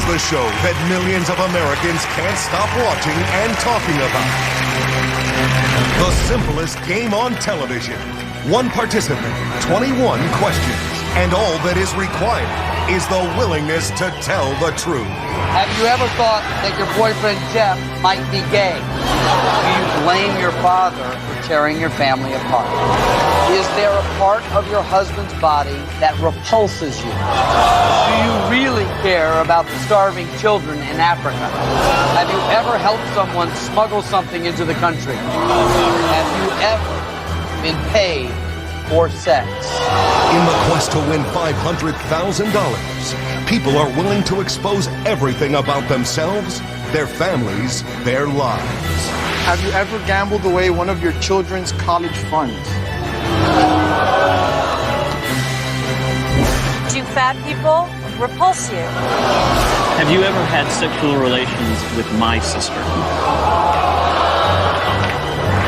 the show that millions of Americans can't stop watching and talking about. The simplest game on television. One participant, 21 questions, and all that is required is the willingness to tell the truth. Have you ever thought that your boyfriend Jeff might be gay? Do you blame your father for tearing your family apart? Is there a part of your husband's body that repulses you? Do you really care about the starving children in Africa? Have you ever helped someone smuggle something into the country? Have you ever been paid for sex? In the quest to win $500,000, people are willing to expose everything about themselves, their families, their lives. Have you ever gambled away one of your children's college funds? Do fat people repulse you? Have you ever had sexual relations with my sister?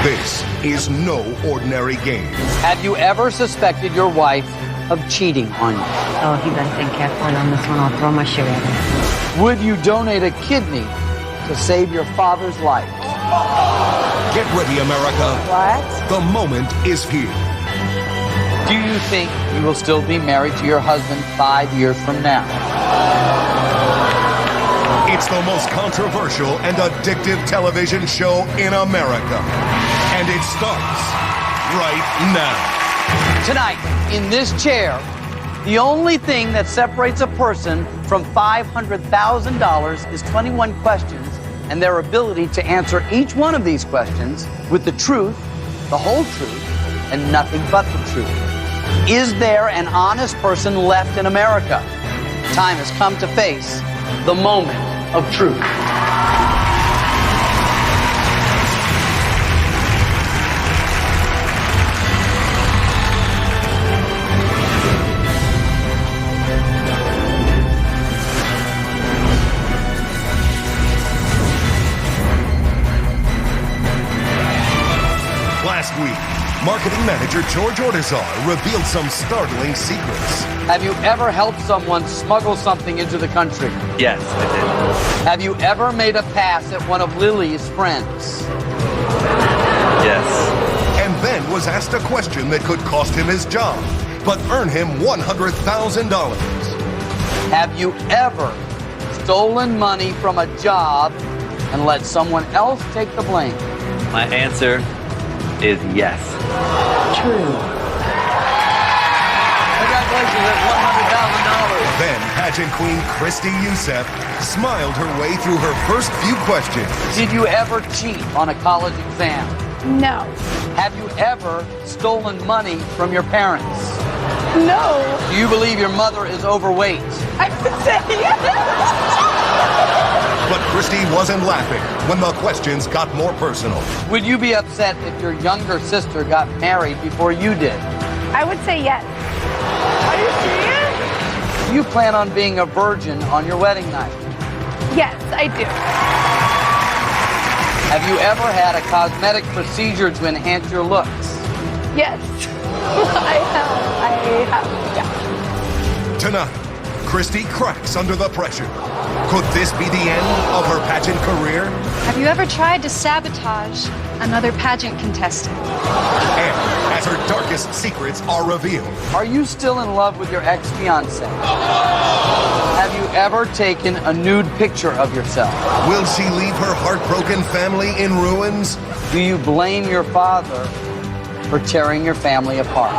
This is no ordinary game. Have you ever suspected your wife of cheating on you? Oh, he better think careful on this one. I'll throw my shoe at him. Would you donate a kidney to save your father's life? Get ready, America. What? The moment is here. Do you think you will still be married to your husband 5 years from now? It's the most controversial and addictive television show in America. And it starts right now. Tonight, in this chair, the only thing that separates a person from $500,000 is 21 questions and their ability to answer each one of these questions with the truth, the whole truth, and nothing but the truth. Is there an honest person left in America? Time has come to face the moment of truth. Last week, marketing manager George Ortizar revealed some startling secrets. Have you ever helped someone smuggle something into the country? Yes, I did. Have you ever made a pass at one of Lily's friends? Yes. And then was asked a question that could cost him his job, but earn him $100,000. Have you ever stolen money from a job and let someone else take the blame? My answer is yes. True. Congratulations, that's $100,000. Then pageant queen Christy Youssef smiled her way through her first few questions. Did you ever cheat on a college exam? No. Have you ever stolen money from your parents? No. Do you believe your mother is overweight? I would say yes. But Christy wasn't laughing when the questions got more personal. Would you be upset if your younger sister got married before you did? I would say yes. Are you serious? Do you plan on being a virgin on your wedding night? Yes, I do. Have you ever had a cosmetic procedure to enhance your looks? Yes. I have, yeah. Tonight, Christy cracks under the pressure. Could this be the end of her pageant career? Have you ever tried to sabotage another pageant contestant? And as her darkest secrets are revealed. Are you still in love with your ex-fiancé? Have you ever taken a nude picture of yourself? Will she leave her heartbroken family in ruins? Do you blame your father for tearing your family apart?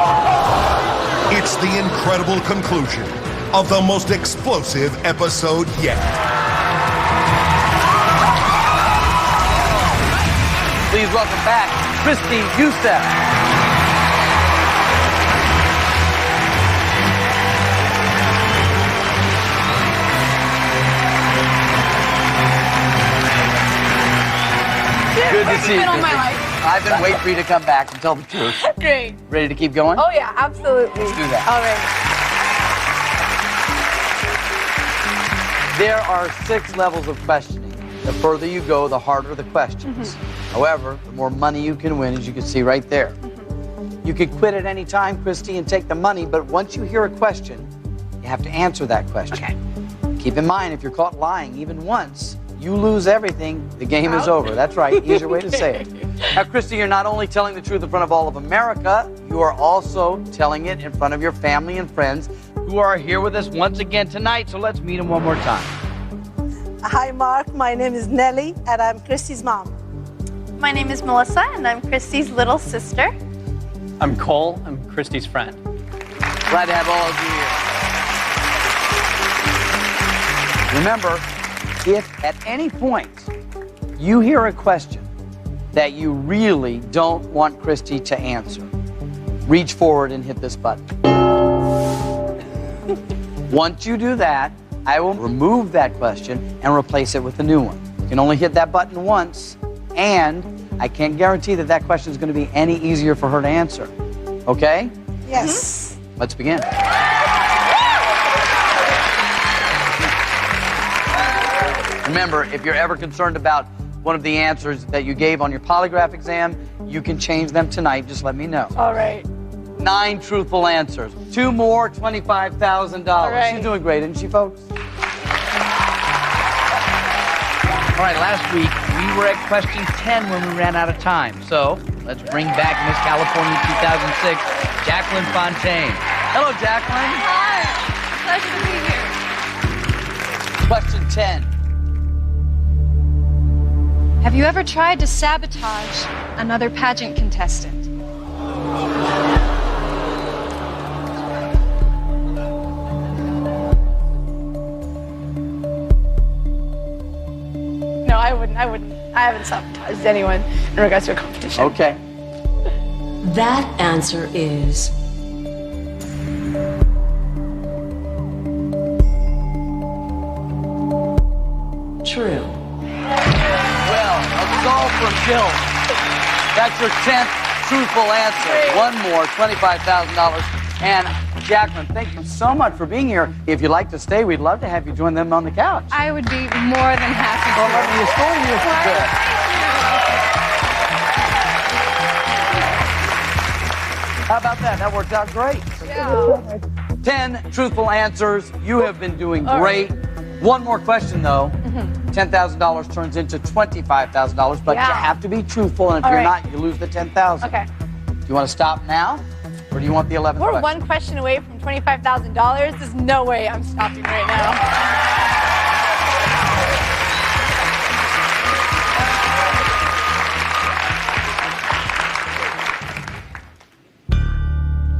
It's the incredible conclusion of the most explosive episode yet. Please welcome back Christy Youssef. Good to see you. All my life. I've been waiting for you to come back and tell the truth. Great. Ready to keep going? Oh yeah, absolutely. Let's do that. All right. There are 6 levels of questioning. The further you go, the harder the questions. However, the more money you can win, as you can see right there. You could quit at any time, Christy, and take the money, but once you hear a question, you have to answer that question. Okay. Keep in mind, if you're caught lying even once, you lose everything, the game is over. That's right, easier way to say it. Now, Christy, you're not only telling the truth in front of all of America, you are also telling it in front of your family and friends who are here with us once again tonight, so let's meet them one more time. Hi, Mark. My name is Nellie, and I'm Christy's mom. My name is Melissa, and I'm Christy's little sister. I'm Cole. I'm Christy's friend. Glad to have all of you here. Remember, if at any point you hear a question that you really don't want Christy to answer, reach forward and hit this button. Once you do that, I will remove that question and replace it with a new one. You can only hit that button once, and I can't guarantee that that question is going to be any easier for her to answer. Okay? Yes. Let's begin. Remember, if you're ever concerned about one of the answers that you gave on your polygraph exam, you can change them tonight. Just let me know. All right. 9 truthful answers. 2 more, $25,000. right. She's doing great, isn't she, folks? All right, last week we were at question 10 when we ran out of time. So let's bring back Miss California 2006, Jacqueline Fontaine. Hello, Jacqueline. Hi. Pleasure to be here. Question 10. Have you ever tried to sabotage another pageant contestant? No, I wouldn't. I haven't sabotaged anyone in regards to a competition. Okay. That answer is true. Well, absolved from guilt. That's your 10th truthful answer. Great. One more, $25,000. And Jacqueline, thank you so much for being here. If you'd like to stay, we'd love to have you join them on the couch. I would be more than happy Well, to. let me escort you if you could. How about that? That worked out great. Yeah. 10 truthful answers. You have been doing great. One more question, though. $10,000 turns into $25,000, but you Yeah. have to be truthful, and if All you're right. not, you lose the $10,000. Okay. Do you want to stop now, or do you want the 11th We're question? one question away from $25,000. There's no way I'm stopping right now.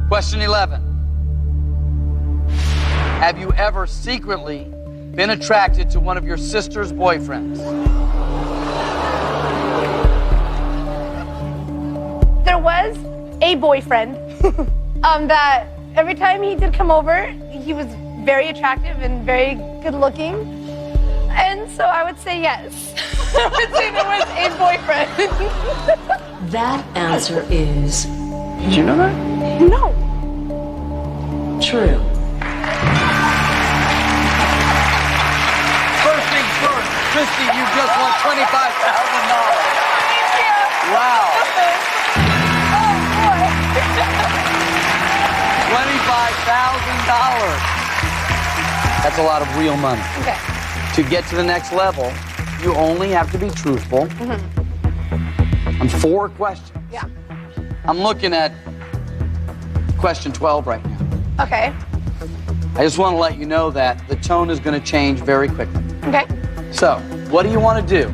Question 11. Have you ever secretly been attracted to one of your sister's boyfriends? There was a boyfriend that every time he did come over, he was very attractive and very good looking. And so I would say yes. I would say there was a boyfriend. That answer is Did you know that? No. true. First things first, Christy, you just won $25,000. Wow. $25,000. That's a lot of real money. Okay. To get to the next level, you only have to be truthful. On 4 questions. Yeah. I'm looking at question 12 right now. Okay. I just want to let you know that the tone is going to change very quickly. Okay. So, what do you want to do?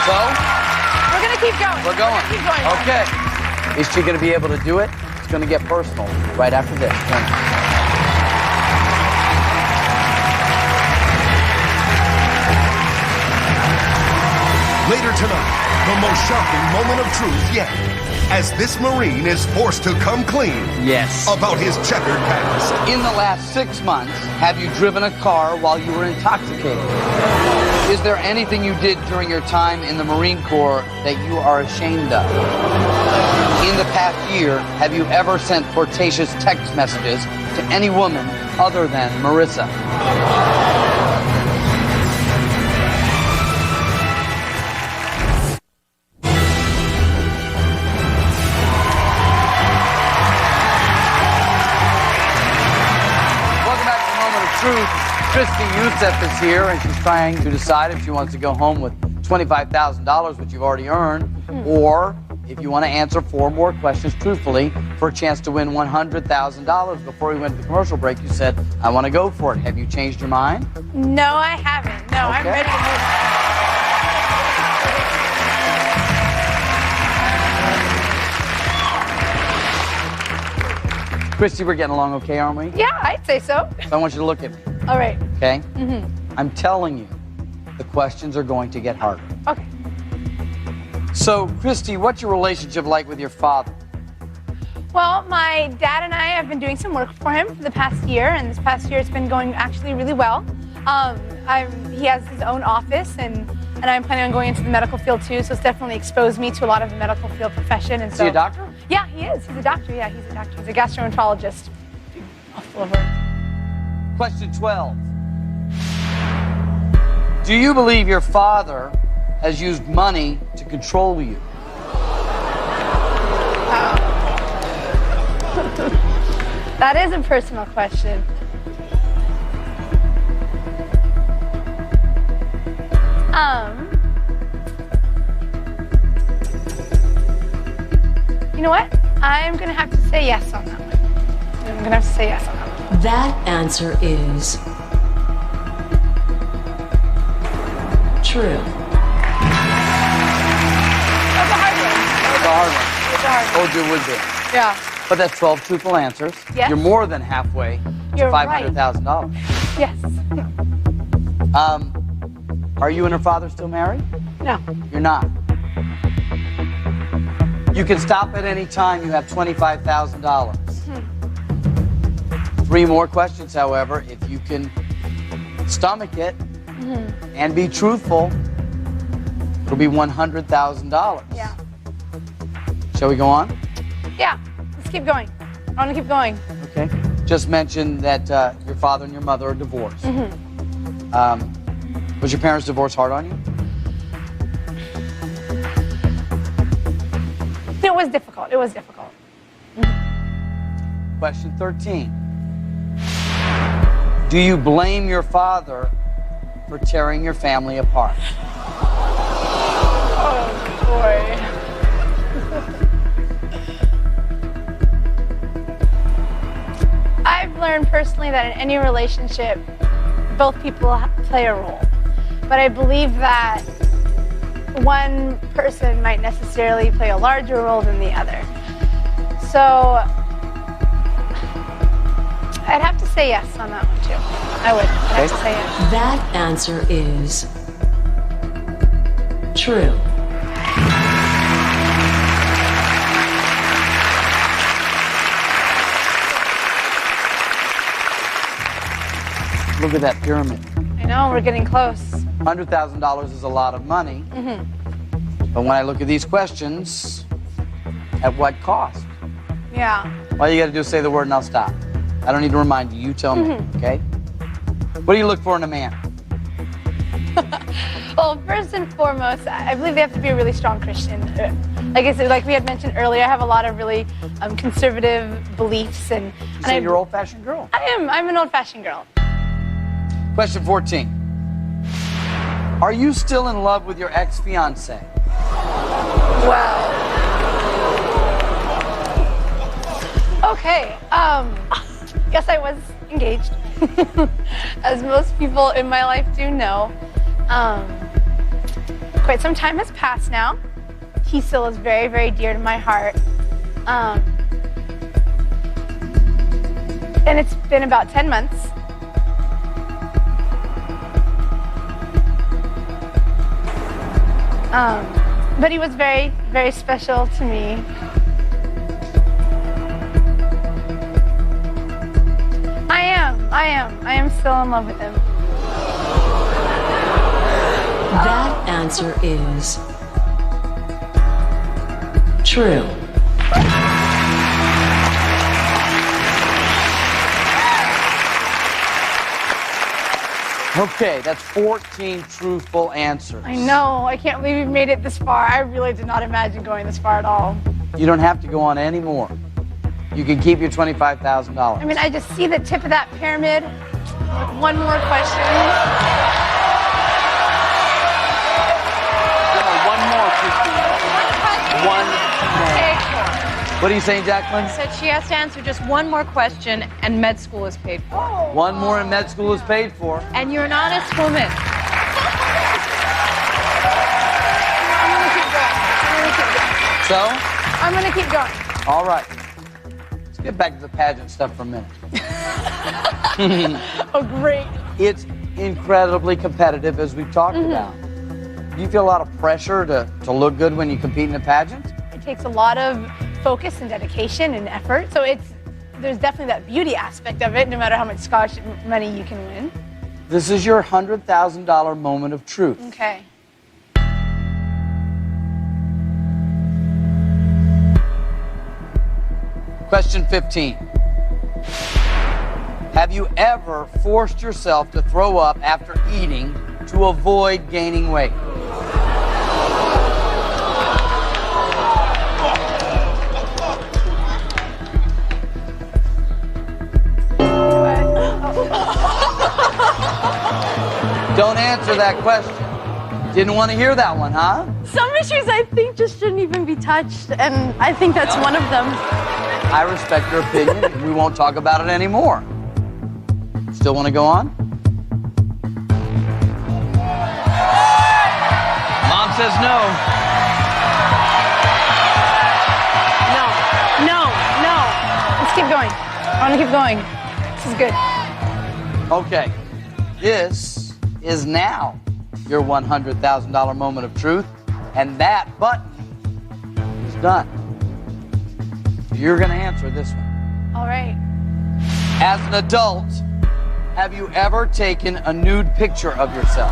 So, We're gonna keep going. we're going. Keep going. Okay. Is she going to be able to do it? It's going to get personal right after this. Later tonight, the most shocking moment of truth yet, as this Marine is forced to come clean Yes. about his checkered past. In the last 6 months, have you driven a car while you were intoxicated? Is there anything you did during your time in the Marine Corps that you are ashamed of? In the past year, have you ever sent flirtatious text messages to any woman other than Marissa? truth. Christy Youssef is here, and she's trying to decide if she wants to go home with $25,000, which you've already earned, or if you want to answer 4 more questions truthfully for a chance to win $100,000. Before we went to the commercial break, you said, I want to go for it. Have you changed your mind? No, I haven't. No, I'm ready to move on. Christy, we're getting along okay, aren't we? Yeah, I'd say so. So I want you to look at me. All right. Okay? I'm telling you, the questions are going to get harder. Okay. So, Christy, what's your relationship like with your father? Well, my dad and I have been doing some work for him for the past year, and this past year it's been going actually really well. He has his own office, and I'm planning on going into the medical field too, so it's definitely exposed me to a lot of the medical field profession. And Is he a doctor? Yeah, he is. He's a doctor. Yeah, he's a doctor. He's a gastroenterologist. Mouthful of words. Question 12. Do you believe your father has used money to control you? That is a personal question. You know what? I'm gonna have to say yes on that one. I'm gonna have to say yes on that one. That answer is true. That's a hard one. It's a hard one. It's a hard one. Told you it would be. Yeah. But that's 12 truthful answers. Yes. You're more than halfway to You're right. $500,000. Yes. Are you and her father still married? No. You're not. You can stop at any time. You have $25,000. 3 more questions, however. If you can stomach it and be truthful, it'll be $100,000. Yeah. Shall we go on? Yeah. Let's keep going. I want to keep going. Okay. Just mention that your father and your mother are divorced. Was your parents' divorce hard on you? It was difficult. It was difficult. Question 13. Do you blame your father for tearing your family apart? Oh, boy. I've learned personally that in any relationship, both people play a role. But I believe that one person might necessarily play a larger role than the other. So I'd have to say yes on that one too. I would. I'd have to say yes. That answer is true. Look at that pyramid. I know, we're getting close. $100,000 is a lot of money. But when I look at these questions, at what cost? Yeah. All you got to do is say the word and I'll stop. I don't need to remind you. You tell me, okay? What do you look for in a man? Well, first and foremost, I believe they have to be a really strong Christian. Like I said, like we had mentioned earlier, I have a lot of really conservative beliefs, and So you're an old-fashioned girl. I am. I'm an old-fashioned girl. Question 14. Are you still in love with your ex-fiancé? Well. Okay. Yes, I was engaged, as most people in my life do know. Quite some time has passed now. He still is very, very dear to my heart. And it's been about 10 months. But he was very, very special to me. I am still in love with him. That answer is true. Okay, that's 14 truthful answers. I know. I can't believe we've made it this far. I really did not imagine going this far at all. You don't have to go on anymore. You can keep your $25,000. I mean, I just see the tip of that pyramid. One more question. One more, Christine. One more. Paid for. What are you saying, Jacqueline? Said she has to answer just one more question, and med school is paid for. One more and med school is paid for. And you're an honest woman. So? I'm gonna keep going. All right. Let's get back to the pageant stuff for a minute. Oh, great. It's incredibly competitive, as we've talked about. Do you feel a lot of pressure to look good when you compete in a pageant? It takes a lot of focus and dedication and effort. So there's definitely that beauty aspect of it, no matter how much Scotch money you can win. This is your $100,000 moment of truth. Okay. Question 15. Have you ever forced yourself to throw up after eating to avoid gaining weight? Don't answer that question. Didn't want to hear that one, huh? Some issues I think just shouldn't even be touched, and I think that's one of them. I respect your opinion. We won't talk about it anymore. Still want to go on? Mom says no. No. Let's keep going. I want to keep going. This is good. Okay. This is now your $100,000 moment of truth, and that button is done. You're going to answer this one. All right. As an adult, have you ever taken a nude picture of yourself?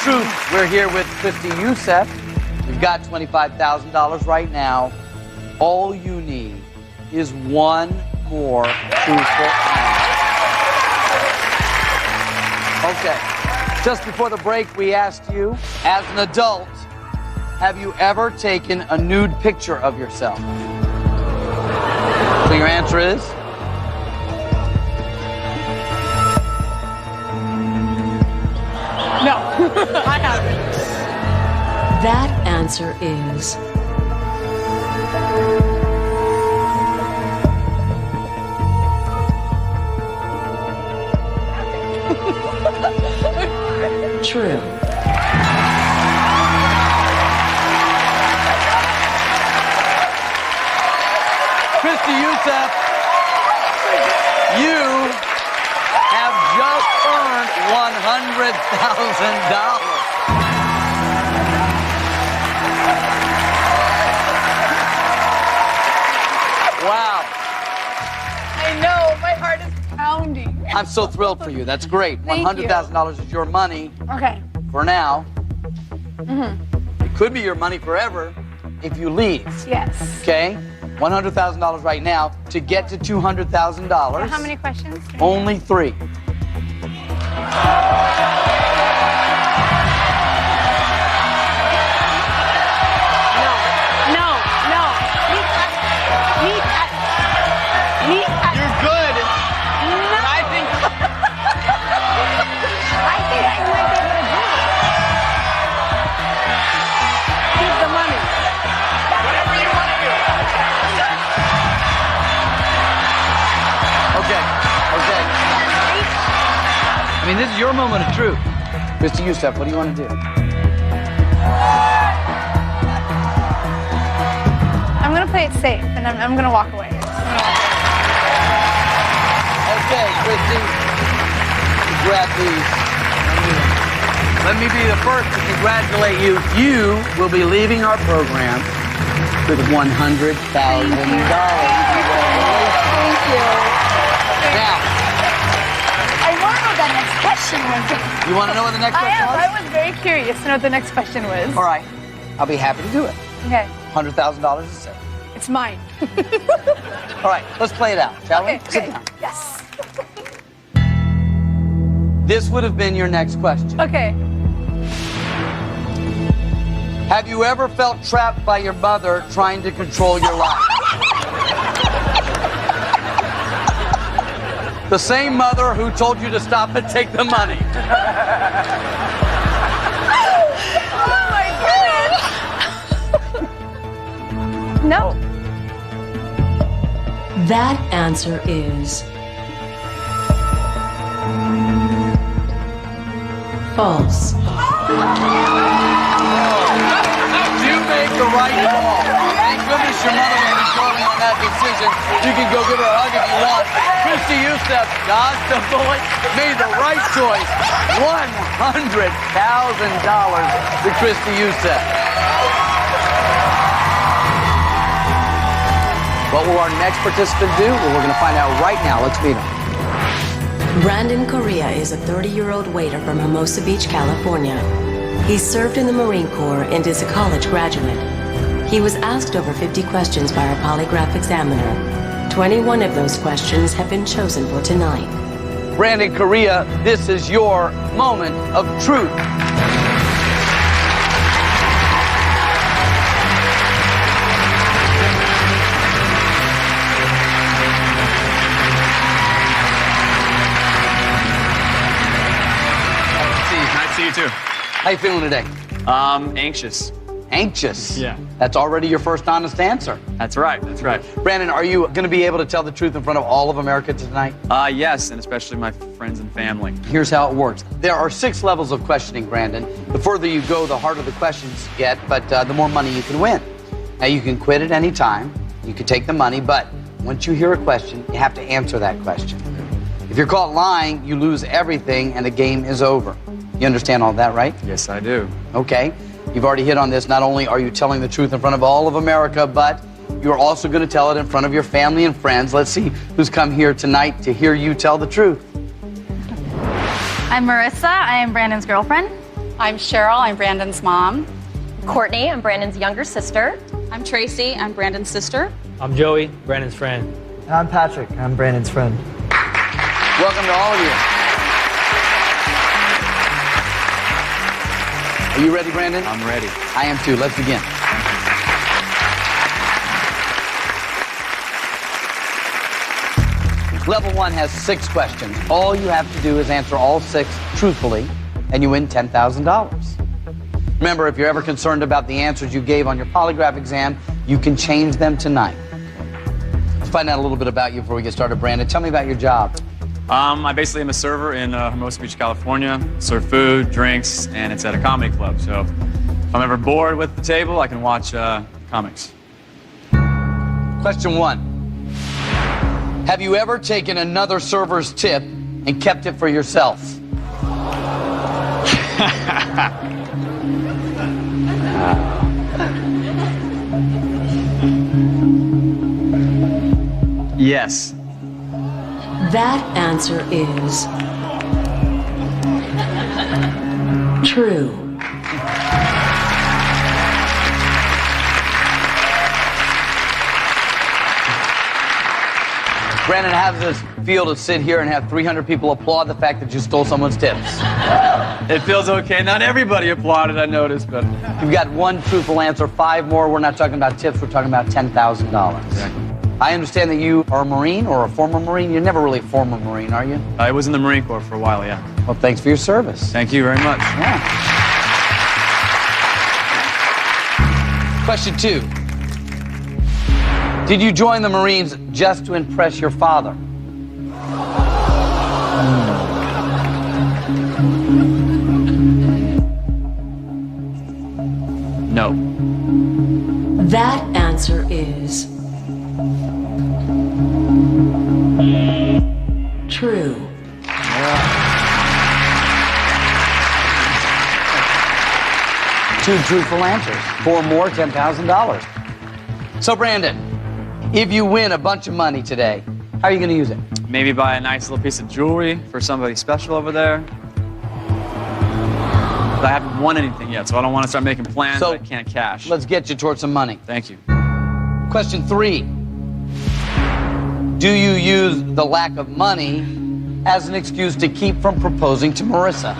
Truth. We're here with Christy Youssef. We've got $25,000 right now. All you need is one more truthful answer. Okay. Just before the break, we asked you, as an adult, have you ever taken a nude picture of yourself? So your answer is? No, I haven't. That answer is true. Christy Youssef, you have just earned $100,000. Wow. I know, my heart is pounding. I'm so thrilled for you. That's great. Thank you. $100,000 is your money Okay. for now. It could be your money forever if you leave. Yes. Okay? $100,000 right now. To get to $200,000. How many questions? Only 3. You're good. I think I might be able to do it. Keep the money. Whatever you want to do. Okay. I mean, this is your moment of truth. Mr. Youssef, what do you want to do? I'm gonna play it safe, and I'm gonna walk away. Okay, Christy. Grab these. Let me be the first to congratulate you. You will be leaving our program with $100,000. Thank you. Now, I want to know what that next question was. you want to know what the next question was? I was very curious to know what the next question was. All right. I'll be happy to do it. Okay. $100,000 is safe. It's mine. All right, let's play it out, shall we? Sit Okay. down. Yes. This would have been your next question. Okay. Have you ever felt trapped by your mother trying to control your life? The same mother who told you to stop and take the money. Oh my goodness. No. That answer is false. You make the right call. Thank goodness your mother will be calling on that decision. You can go give her a hug if you want. Christy Youssef, dodged the bullet, made the right choice. $100,000 to Christy Youssef. What will our next participant do? Well, we're going to find out right now. Let's meet him. Brandon Correa is a 30-year-old waiter from Hermosa Beach, California. He served in the Marine Corps and is a college graduate. He was asked over 50 questions by our polygraph examiner. 21 of those questions have been chosen for tonight. Brandon Correa, this is your moment of truth. Nice to see you too. How you feeling today? Anxious. Anxious? Yeah. That's already your first honest answer. That's right, that's right. Brandon, are you going to be able to tell the truth in front of all of America tonight? Yes, and especially my friends and family. Here's how it works. There are 6 levels of questioning, Brandon. The further you go, the harder the questions get, but the more money you can win. Now, you can quit at any time. You can take the money, but once you hear a question, you have to answer that question. If you're caught lying, you lose everything and the game is over. You understand all that, right? Yes, I do. Okay. You've already hit on this. Not only are you telling the truth in front of all of America, but you're also going to tell it in front of your family and friends. Let's see who's come here tonight to hear you tell the truth. I'm Marissa. I am Brandon's girlfriend. I'm Cheryl. I'm Brandon's mom. Courtney. I'm Brandon's younger sister. I'm Tracy. I'm Brandon's sister. I'm Joey, Brandon's friend. And I'm Patrick. I'm Brandon's friend. Welcome to all of you. Are you ready, Brandon? I'm ready. I am too. Let's begin. Level 1 has 6 questions. All you have to do is answer all 6 truthfully, and you win $10,000. Remember, if you're ever concerned about the answers you gave on your polygraph exam, you can change them tonight. Let's find out a little bit about you before we get started, Brandon. Tell me about your job. I basically am a server in Hermosa Beach, California. Serve food, drinks, and it's at a comedy club. So if I'm ever bored with the table, I can watch comics. Question 1. Have you ever taken another server's tip and kept it for yourself? Yes. That answer is true. Brandon, how does this feel to sit here and have 300 people applaud the fact that you stole someone's tips? It feels okay. Not everybody applauded, I noticed, but... You've got 1 truthful answer, 5 more. We're not talking about tips, we're talking about $10,000. Exactly. I understand that you are a Marine or a former Marine. You're never really a former Marine, are you? I was in the Marine Corps for a while, yeah. Well, thanks for your service. Thank you very much. Yeah. Question 2. Did you join the Marines just to impress your father? No. That answer is true. Two truthful answers. 4 more, $10,000. So, Brandon, if you win a bunch of money today, how are you going to use it? Maybe buy a nice little piece of jewelry for somebody special over there. But I haven't won anything yet, so I don't want to start making plans that I can't cash. Let's get you towards some money. Thank you. Question 3. Do you use the lack of money as an excuse to keep from proposing to Marissa?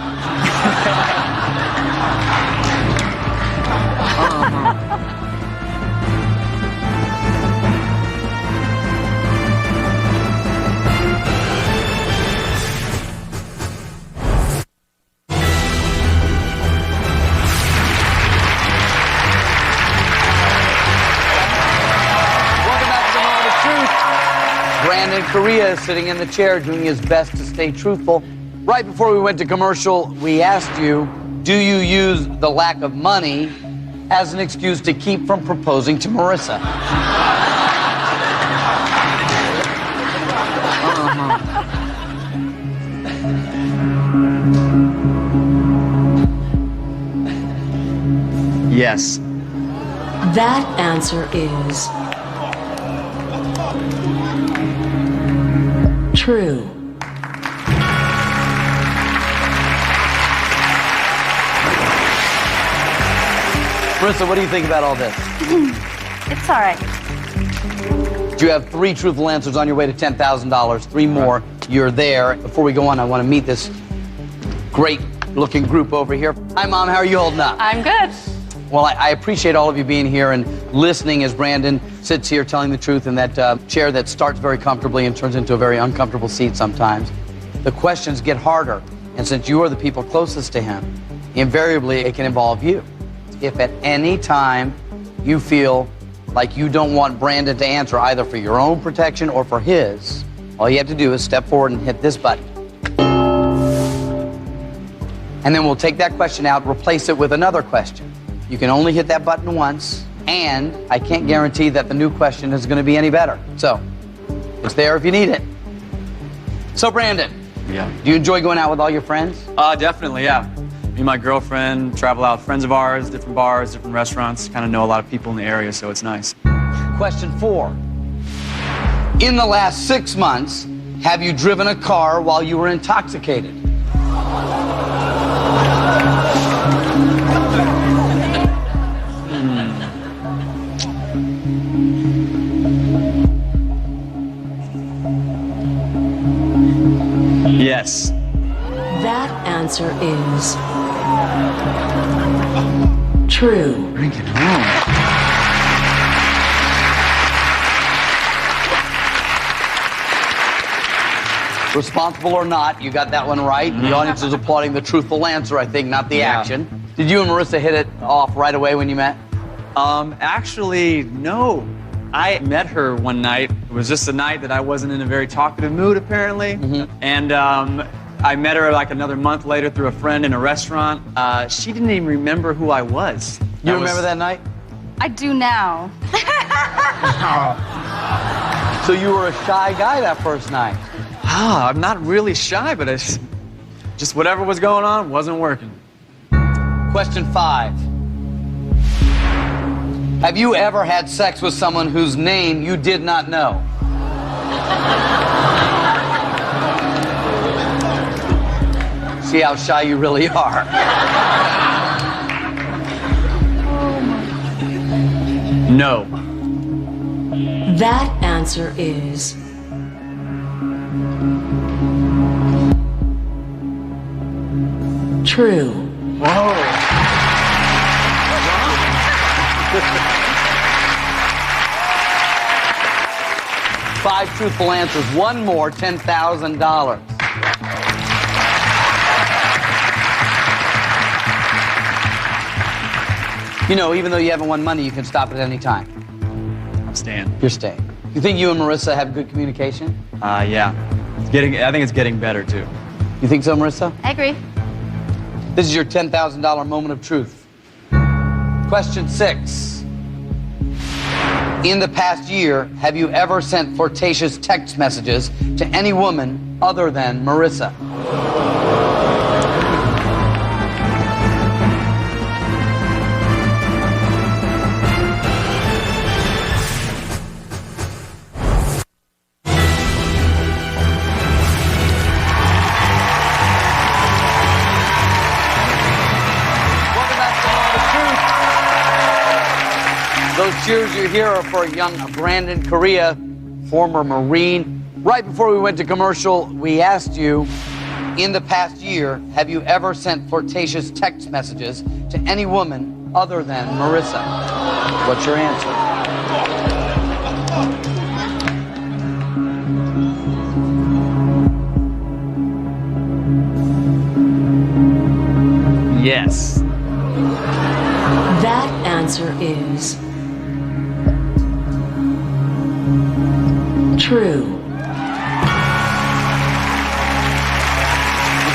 Korea is sitting in the chair doing his best to stay truthful. Right before we went to commercial, we asked you, do you use the lack of money as an excuse to keep from proposing to Marissa? Yes. That answer is true. Marissa, what do you think about all this? It's all right. You have 3 truthful answers on your way to $10,000. 3 more, you're there. Before we go on, I want to meet this great-looking group over here. Hi, Mom. How are you holding up? I'm good. Well, I appreciate all of you being here and listening as Brandon sits here telling the truth in that chair that starts very comfortably and turns into a very uncomfortable seat sometimes. The questions get harder, and since you are the people closest to him, invariably it can involve you. If at any time you feel like you don't want Brandon to answer either for your own protection or for his, all you have to do is step forward and hit this button. And then we'll take that question out, replace it with another question. You can only hit that button once, and I can't guarantee that the new question is going to be any better. So, it's there if you need it. So, Brandon. Yeah. Do you enjoy going out with all your friends? Definitely, yeah. Me and my girlfriend travel out with friends of ours, different bars, different restaurants. Kind of know a lot of people in the area, so it's nice. Question 4. In the last 6 months, have you driven a car while you were intoxicated? Yes. That answer is true. Bring it home. Responsible or not, you got that one right. The audience is applauding the truthful answer, I think, not the action. Did you and Marissa hit it off right away when you met? Actually, no. I met her one night. It was just a night that I wasn't in a very talkative mood, apparently. And I met her like another month later through a friend in a restaurant. She didn't even remember who I was. You remember that night? I do now. So you were a shy guy that first night? I'm not really shy, but it's just whatever was going on wasn't working. Question 5. Have you ever had sex with someone whose name you did not know? See how shy you really are. No. That answer is true. Whoa. 5 truthful answers. 1 more, $10,000. You know, even though you haven't won money, you can stop at any time. I'm staying. You're staying. You think you and Marissa have good communication? Yeah. I think it's getting better, too. You think so, Marissa? I agree. This is your $10,000 moment of truth. Question 6. In the past year, have you ever sent flirtatious text messages to any woman other than Marissa? Those Those cheers you hear are for young Brandon Correa, former Marine. Right before we went to commercial, we asked you, in the past year, have you ever sent flirtatious text messages to any woman other than Marissa? What's your answer? Yes. That answer is true. Did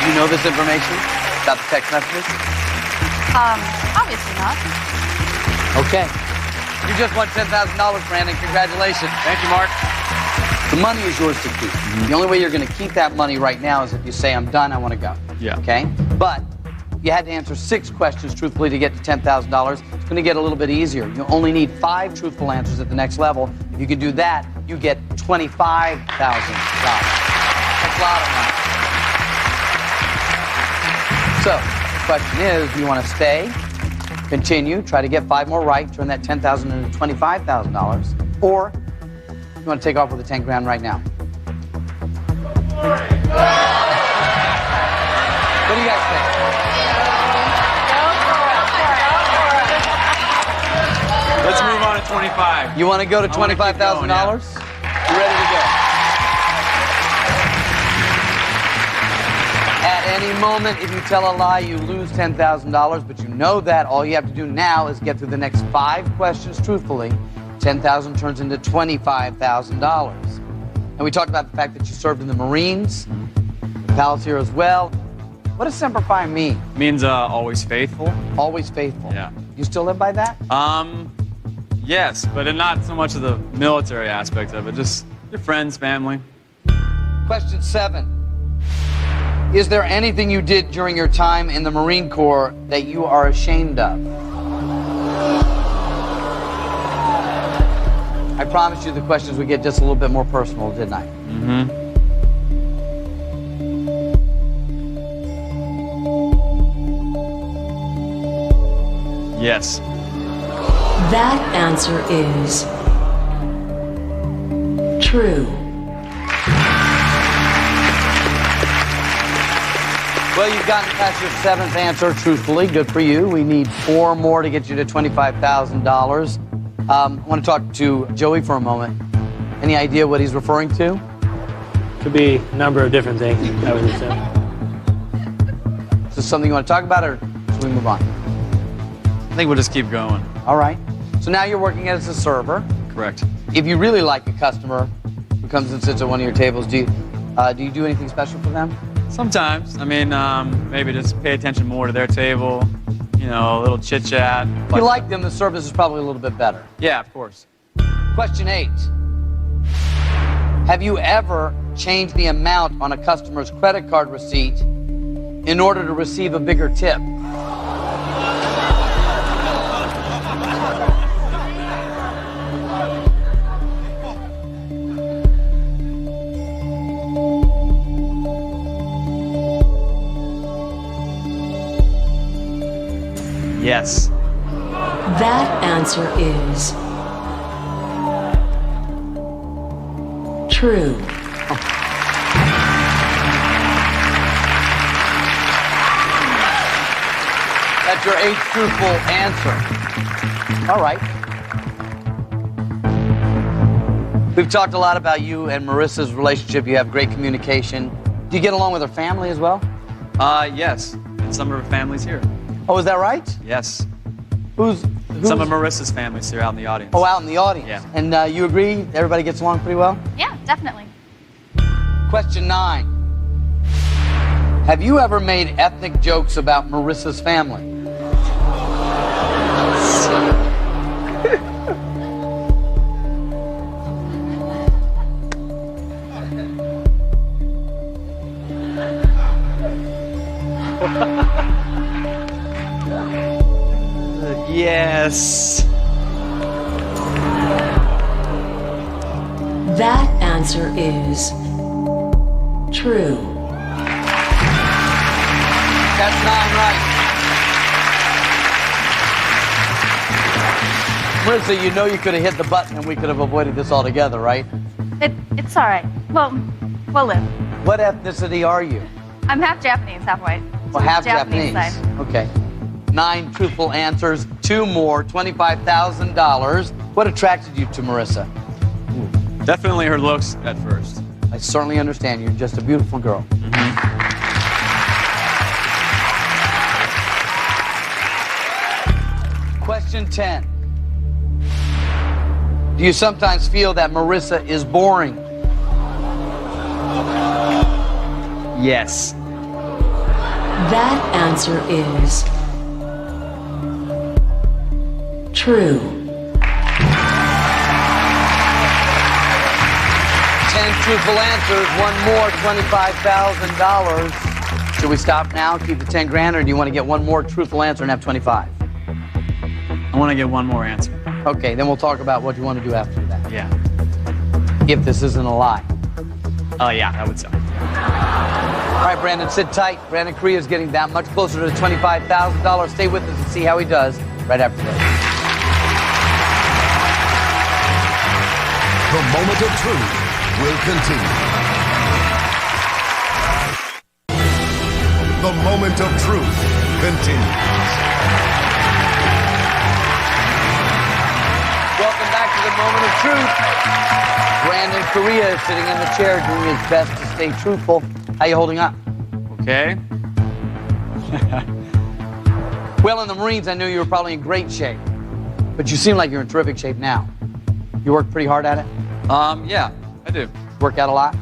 you know this information about the text messages? Obviously not. Okay. You just won $10,000, Brandon. Congratulations. Thank you, Mark. The money is yours to keep. The only way you're going to keep that money right now is if you say, I'm done, I want to go. Yeah. Okay? But you had to answer 6 questions truthfully to get to $10,000. It's going to get a little bit easier. You only need 5 truthful answers at the next level. If you can do that, you get $25,000. That's a lot of money. So, the question is, do you want to stay, continue, try to get 5 more right, turn that $10,000 into $25,000, or you want to take off with the 10 grand right now? What do you guys think? Let's move on to 25. You want to go to $25,000? You ready to go? At any moment, if you tell a lie, you lose $10,000, but you know that. All you have to do now is get through the next 5 questions truthfully. $10,000 turns into $25,000. And we talked about the fact that you served in the Marines, the palace here as well. What does Semper Fi mean? It means always faithful. Always faithful. Yeah. You still live by that? Yes, but not so much of the military aspect of it, just your friends, family. Question 7. Is there anything you did during your time in the Marine Corps that you are ashamed of? I promised you the questions would get just a little bit more personal, didn't I? Mm-hmm. Yes. That answer is true. Well, you've gotten past your 7th answer truthfully. Good for you. We need 4 more to get you to $25,000. I want to talk to Joey for a moment. Any idea what he's referring to? Could be a number of different things, I would assume. Is this something you want to talk about, or should we move on? I think we'll just keep going. All right. So now you're working as a server. Correct. If you really like a customer who comes and sits at one of your tables, do you do anything special for them? Sometimes. I mean, maybe just pay attention more to their table. You know, a little chit chat. If you like them, the service is probably a little bit better. Yeah, of course. Question 8. Have you ever changed the amount on a customer's credit card receipt in order to receive a bigger tip? Yes. That answer is true. That's your 8th truthful answer. All right. We've talked a lot about you and Marissa's relationship. You have great communication. Do you get along with her family as well? Yes. And some of her family's here. Oh, is that right? Yes. Who's Some of Marissa's family's here out in the audience. Oh, out in the audience. Yeah. And you agree everybody gets along pretty well? Yeah, definitely. Question 9. Have you ever made ethnic jokes about Marissa's family? Yes. That answer is true. That's 9 right. Marissa, you know you could have hit the button and we could have avoided this altogether, right? It's all right. We'll live. What ethnicity are you? I'm half Japanese, half white. Well, half Japanese. side. Okay. 9 truthful answers, 2 more, $25,000. What attracted you to Marissa? Definitely her looks at first. I certainly understand. You're just a beautiful girl. Question 10. Do you sometimes feel that Marissa is boring? Yes. That answer is true. 10 truthful answers, 1 more, $25,000. Should we stop now, keep the 10 grand, or do you want to get 1 more truthful answer and have 25? I want to get 1 more answer. Okay, then we'll talk about what you want to do after that. Yeah. If this isn't a lie. Oh, yeah, I would say. All right, Brandon, sit tight. Brandon Korea is getting that much closer to the $25,000. Stay with us and see how he does right after this. The moment of truth will continue. The moment of truth continues. Welcome back to the moment of truth. Brandon Korea is sitting in the chair doing his best to stay truthful. How you holding up? Okay. Well, in the Marines, I knew you were probably in great shape. But you seem like you're in terrific shape now. You work pretty hard at it? Yeah, I do. Work out a lot?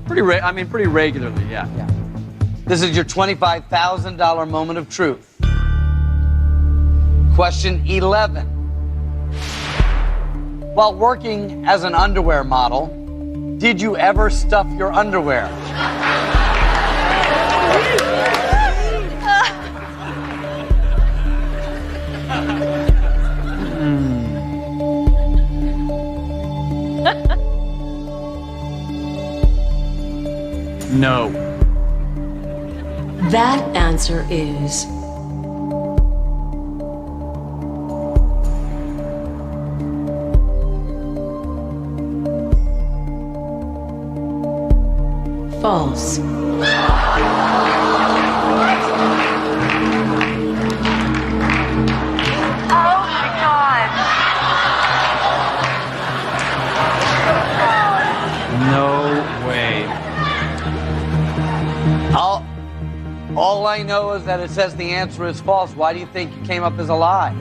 Pretty regularly, yeah. This is your $25,000 moment of truth. Question 11. While working as an underwear model, did you ever stuff your underwear? No. That answer is false. All I know is that it says the answer is false. Why do you think it came up as a lie?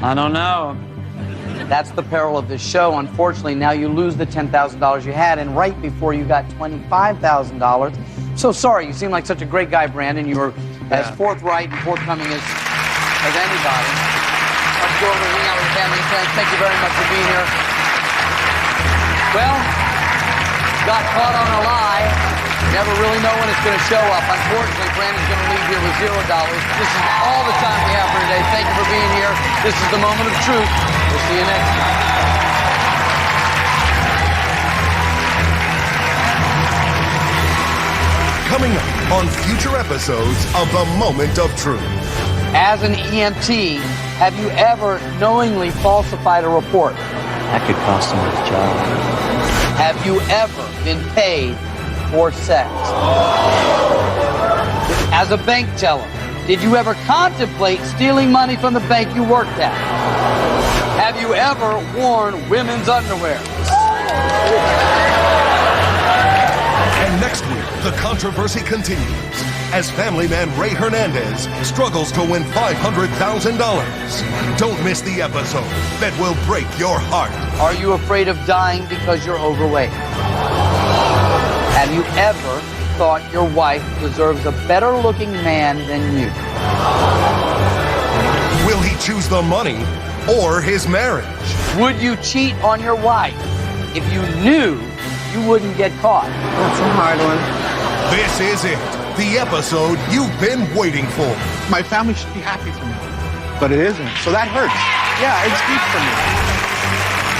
I don't know. That's the peril of this show. Unfortunately, now you lose the $10,000 you had, and right before you got $25,000. So sorry, you seem like such a great guy, Brandon. You were as forthright and forthcoming as anybody. Let's go over and hang out with family and friends. Thank you very much for being here. Well, got caught on a lie. Never really know when it's going to show up. Unfortunately, Brandon's going to leave here with $0. This is all the time we have for today. Thank you for being here. This is the moment of truth. We'll see you next time. Coming up on future episodes of The Moment of Truth. As an EMT, have you ever knowingly falsified a report? That could cost him his job. Have you ever been paid for sex? As a bank teller, did you ever contemplate stealing money from the bank you worked at? Have you ever worn women's underwear? And next week, the controversy continues as family man Ray Hernandez struggles to win $500,000. Don't miss the episode that will break your heart. Are you afraid of dying because you're overweight? Have you ever thought your wife deserves a better-looking man than you? Will he choose the money or his marriage? Would you cheat on your wife if you knew you wouldn't get caught? That's a hard one. This is it. The episode you've been waiting for. My family should be happy for me, but it isn't. So that hurts. Yeah, it's deep for me.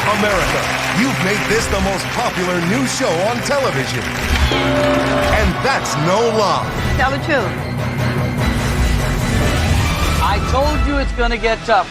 America, you've made this the most popular new show on television. And that's no lie. Tell the truth. I told you it's gonna get tough.